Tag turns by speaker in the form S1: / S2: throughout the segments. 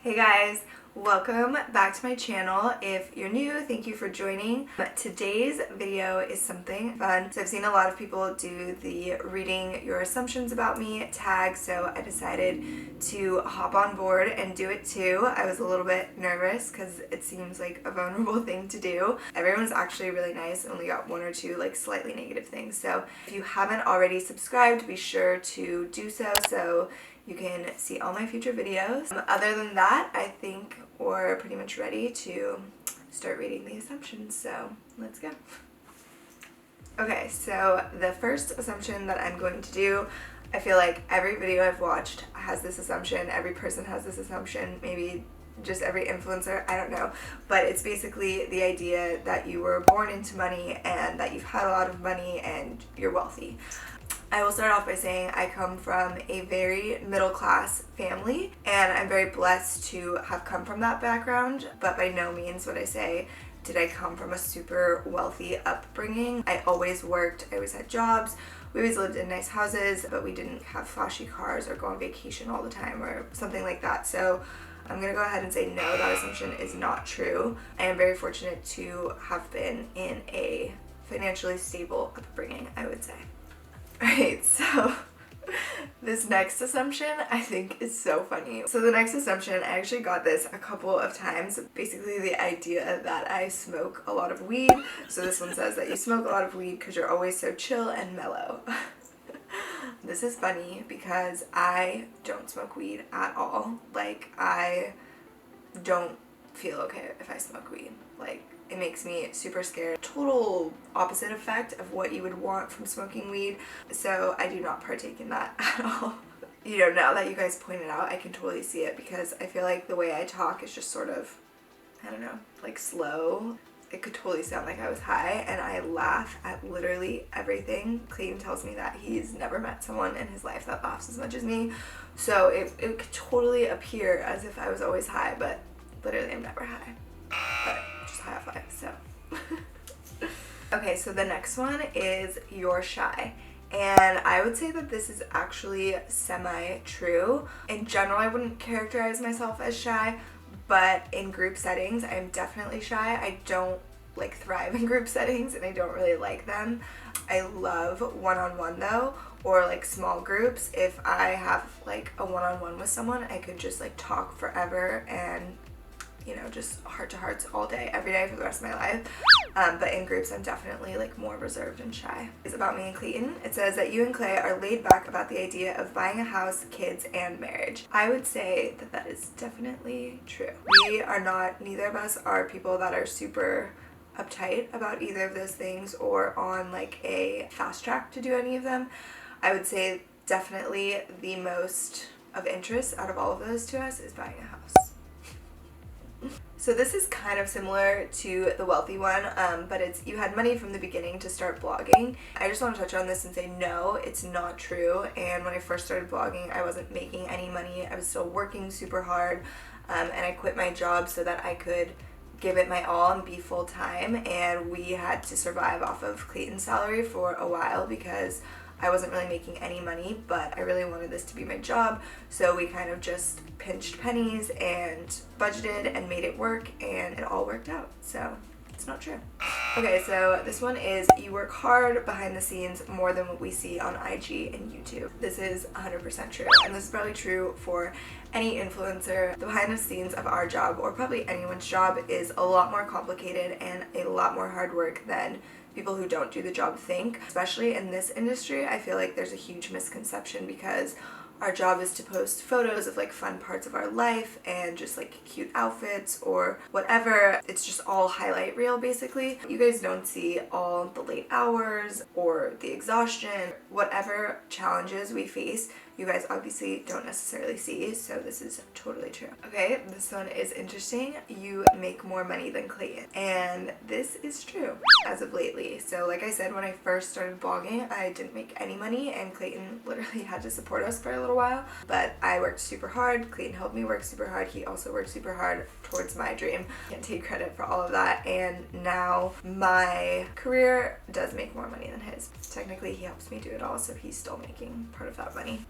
S1: Hey guys, welcome back to my channel. If you're new, thank you for joining. Today's video is something fun. So I've seen a lot of people do the reading your assumptions about me tag, so I decided to hop on board and do it too. I was a little bit nervous because it seems like a vulnerable thing to do. Everyone's actually really nice, only got one or two like slightly negative things. So if you haven't already subscribed, be sure to do so you can see all my future videos. Other than that, I think we're pretty much ready to start reading the assumptions, so let's go. Okay, so the first assumption that I'm going to do, I feel like every video I've watched has this assumption, every person has this assumption, maybe just every influencer, I don't know, but it's basically the idea that you were born into money and that you've had a lot of money and you're wealthy. I will start off by saying I come from a very middle class family and I'm very blessed to have come from that background, but by no means would I say did I come from a super wealthy upbringing. I always worked, I always had jobs, we always lived in nice houses, but we didn't have flashy cars or go on vacation all the time or something like that. So I'm gonna go ahead and say no, that assumption is not true. I am very fortunate to have been in a financially stable upbringing, I would say. Alright, so this next assumption I think is so funny. So the next assumption, I actually got this a couple of times. Basically the idea that I smoke a lot of weed. So this one says that you smoke a lot of weed because you're always so chill and mellow. This is funny because I don't smoke weed at all. Like, I don't feel okay if I smoke weed. Like, it makes me super scared. Total opposite effect of what you would want from smoking weed. So I do not partake in that at all. You know, now that you guys pointed out, I can totally see it because I feel like the way I talk is just sort of, I don't know, like slow. It could totally sound like I was high, and I laugh at literally everything. Clayton tells me that he's never met someone in his life that laughs as much as me. So it could totally appear as if I was always high, but literally I'm never high. But just high off life, so. Okay, so the next one is you're shy. And I would say that this is actually semi-true. In general, I wouldn't characterize myself as shy, but in group settings, I'm definitely shy. I don't like thrive in group settings and I don't really like them. I love one-on-one though, or like small groups. If I have like a one-on-one with someone, I could just like talk forever and, you know, just heart-to-hearts all day, every day for the rest of my life. But in groups, I'm definitely like more reserved and shy. It's about me and Clayton. It says that you and Clay are laid back about the idea of buying a house, kids, and marriage. I would say that that is definitely true. We are not, neither of us are people that are super uptight about either of those things or on like a fast track to do any of them. I would say definitely the most of interest out of all of those to us is buying a house. So this is kind of similar to the wealthy one, but it's you had money from the beginning to start blogging. I just want to touch on this and say no, it's not true. And when I first started blogging, I wasn't making any money. I was still working super hard, and I quit my job so that I could give it my all and be full-time. And we had to survive off of Clayton's salary for a while because I wasn't really making any money, but I really wanted this to be my job, so we kind of just pinched pennies and budgeted and made it work, and it all worked out, so it's not true. Okay, so this one is you work hard behind the scenes more than what we see on IG and YouTube. This is 100% true, and this is probably true for any influencer. The behind the scenes of our job, or probably anyone's job, is a lot more complicated and a lot more hard work than people who don't do the job think. Especially in this industry, I feel like there's a huge misconception because our job is to post photos of like fun parts of our life and just like cute outfits or whatever. It's just all highlight reel basically. You guys don't see all the late hours or the exhaustion, whatever challenges we face. You guys obviously don't necessarily see, so this is totally true. Okay, this one is interesting. You make more money than Clayton. And this is true as of lately. So like I said, when I first started blogging, I didn't make any money and Clayton literally had to support us for a little while. But I worked super hard. Clayton helped me work super hard. He also worked super hard towards my dream. Can't take credit for all of that. And now my career does make more money than his. Technically, he helps me do it all, so he's still making part of that money.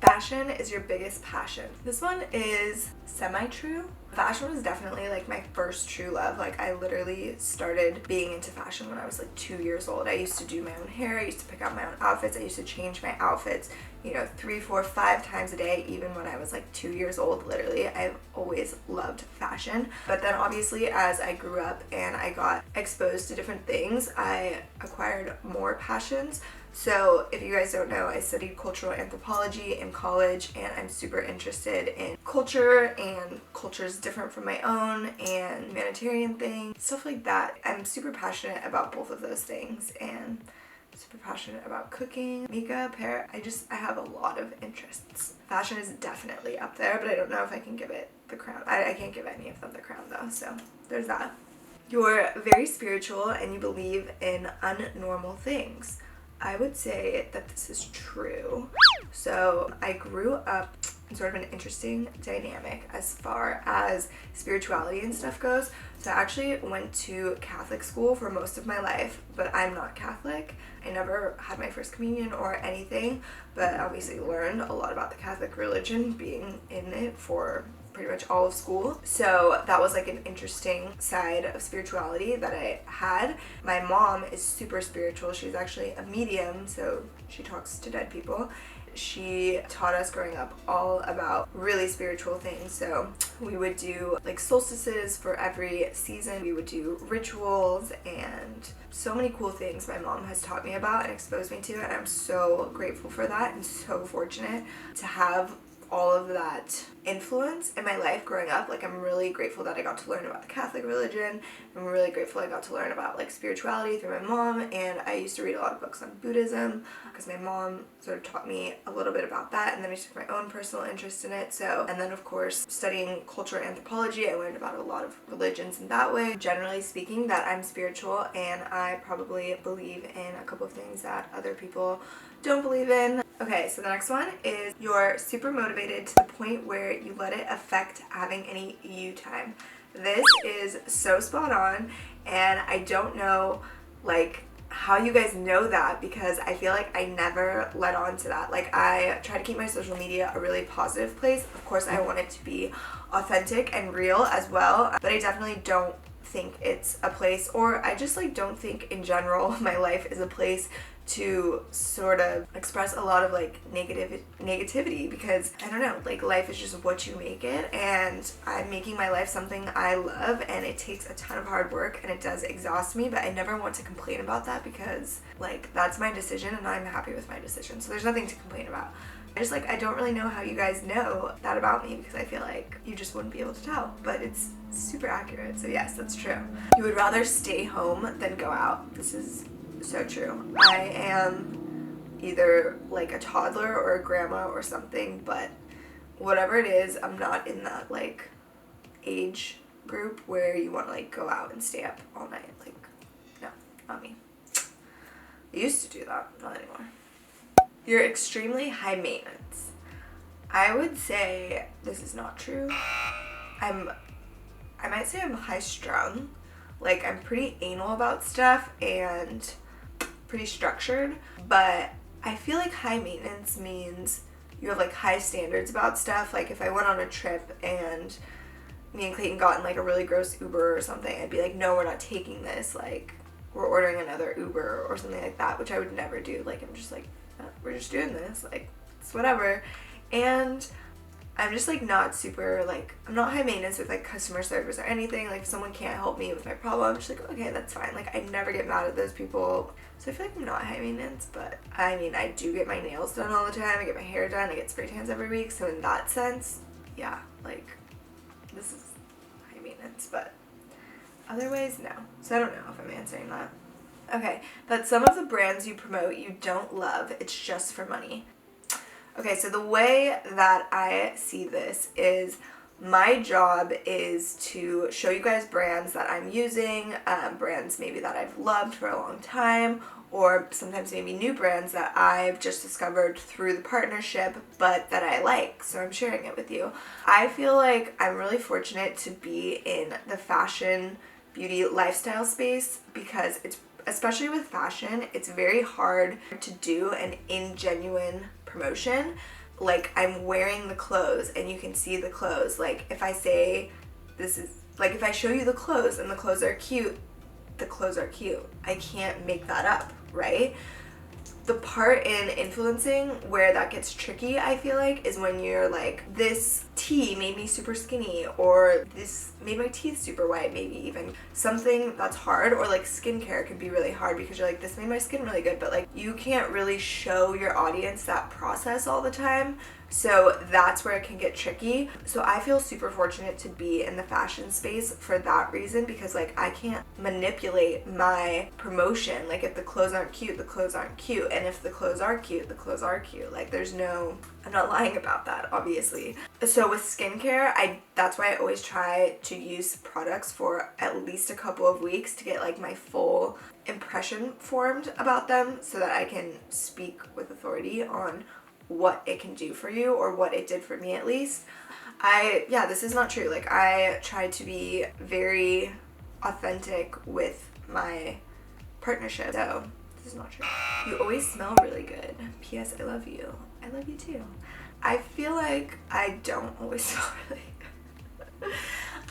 S1: Fashion is your biggest passion. This one is semi-true. Fashion was definitely like my first true love. Like I literally started being into fashion when I was like 2 years old. I used to do my own hair, I used to pick out my own outfits, I used to change my outfits, you know, 3, 4, 5 times a day, even when I was like 2 years old. Literally, I've always loved fashion. But then obviously as I grew up and I got exposed to different things, I acquired more passions. So if you guys don't know, I studied cultural anthropology in college, and I'm super interested in culture, and culture is different from my own, and humanitarian things, stuff like that. I'm super passionate about both of those things, and super passionate about cooking, makeup, hair. I have a lot of interests. Fashion is definitely up there, but I don't know if I can give it the crown. I can't give any of them the crown though, so there's that. You're very spiritual and you believe in unnormal things. I would say that this is true. So I grew up in sort of an interesting dynamic as far as spirituality and stuff goes. So I actually went to Catholic school for most of my life, but I'm not Catholic. I never had my first communion or anything, but obviously learned a lot about the Catholic religion being in it for pretty much all of school. So that was like an interesting side of spirituality that I had. My mom is super spiritual. She's actually a medium, so she talks to dead people. She taught us growing up all about really spiritual things. So we would do like solstices for every season. We would do rituals and so many cool things my mom has taught me about and exposed me to, and I'm so grateful for that and so fortunate to have all of that influence in my life growing up. Like I'm really grateful that I got to learn about the Catholic religion. I'm really grateful I got to learn about like spirituality through my mom, and I used to read a lot of books on Buddhism because my mom sort of taught me a little bit about that, and then I took my own personal interest in it. So, and then of course studying cultural anthropology, I learned about a lot of religions in that way. Generally speaking, that I'm spiritual, and I probably believe in a couple of things that other people don't believe in. Okay, so the next one is you're super motivated to the point where you let it affect having any you time. This is so spot on, and I don't know like how you guys know that, because I feel like I never let on to that. Like I try to keep my social media a really positive place. Of course I want it to be authentic and real as well, but I definitely don't think it's a place, or I just like don't think in general my life is a place to sort of express a lot of like negativity, because I don't know, like life is just what you make it, and I'm making my life something I love, and it takes a ton of hard work and it does exhaust me, but I never want to complain about that because like that's my decision and I'm happy with my decision, so there's nothing to complain about. I don't really know how you guys know that about me, because I feel like you just wouldn't be able to tell, but it's super accurate. So yes, that's true. You would rather stay home than go out. This is so true. I am either like a toddler or a grandma or something, but whatever it is, I'm not in that like age group where you want to like go out and stay up all night. Like, no, not me. I used to do that, not anymore. You're extremely high maintenance. I would say this is not true. I might say I'm high strung. Like I'm pretty anal about stuff and pretty structured, but I feel like high maintenance means you have like high standards about stuff. Like if I went on a trip and me and Clayton got in like a really gross Uber or something, I'd be like, no, we're not taking this. Like we're ordering another Uber or something like that, which I would never do. Like I'm just like, we're just doing this, like it's whatever. And I'm just like not super like, I'm not high maintenance with like customer service or anything. Like if someone can't help me with my problem, I'm just like, okay, that's fine. Like I never get mad at those people. So I feel like I'm not high maintenance, but I mean I do get my nails done all the time, I get my hair done, I get spray tans every week, so in that sense, yeah, like this is high maintenance, but other ways, no. So I don't know if I'm answering that. Okay, that some of the brands you promote you don't love, it's just for money. Okay, so the way that I see this is my job is to show you guys brands that I'm using, brands maybe that I've loved for a long time, or sometimes maybe new brands that I've just discovered through the partnership, but that I like, so I'm sharing it with you. I feel like I'm really fortunate to be in the fashion, beauty, lifestyle space, because it's, especially with fashion, it's very hard to do an ingenuine promotion. like I'm wearing the clothes and you can see the clothes. Like if I say this is, like if I show you the clothes and the clothes are cute, the clothes are cute. I can't make that up, right? The part in influencing where that gets tricky, I feel like, is when you're like, this tea made me super skinny, or this made my teeth super white, maybe even. Something that's hard, or like skincare can be really hard because you're like, this made my skin really good, but like you can't really show your audience that process all the time. So that's where it can get tricky. So I feel super fortunate to be in the fashion space for that reason, because like I can't manipulate my promotion. Like if the clothes aren't cute, the clothes aren't cute. And if the clothes are cute, the clothes are cute. Like there's no, I'm not lying about that, obviously. So with skincare, that's why I always try to use products for at least a couple of weeks to get like my full impression formed about them, so that I can speak with authority on what it can do for you, or what it did for me at least. This is not true. Like I try to be very authentic with my partnership. So this is not true. You always smell really good. P.S. I love you. I love you too. I feel like I don't always smell really good.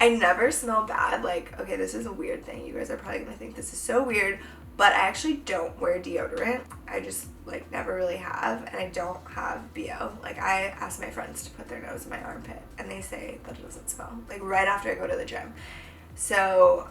S1: I never smell bad. Like, okay, this is a weird thing. You guys are probably gonna think this is so weird, but I actually don't wear deodorant. I just like never really have, and I don't have BO. Like I ask my friends to put their nose in my armpit and they say that it doesn't smell, like right after I go to the gym. So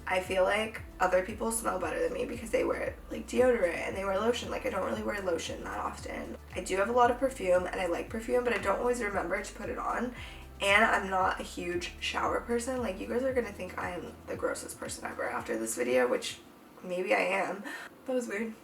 S1: I feel like other people smell better than me because they wear like deodorant and they wear lotion. Like I don't really wear lotion that often. I do have a lot of perfume and I like perfume, but I don't always remember to put it on. And I'm not a huge shower person. Like you guys are gonna think I am the grossest person ever after this video, which maybe I am. That was weird.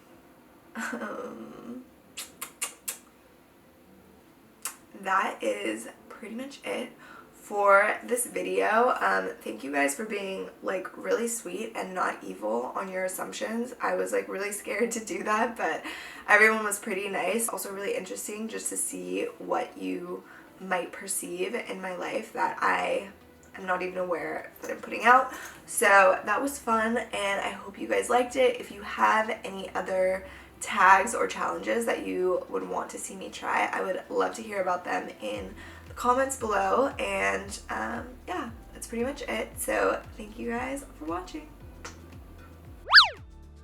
S1: That is pretty much it for this video. Thank you guys for being like really sweet and not evil on your assumptions. I was like really scared to do that, but everyone was pretty nice. Also really interesting just to see what you might perceive in my life that I am not even aware that I'm putting out. So that was fun, and I hope you guys liked it. If you have any other tags or challenges that you would want to see me try, I would love to hear about them in the comments below. And yeah, that's pretty much it. So thank you guys for watching.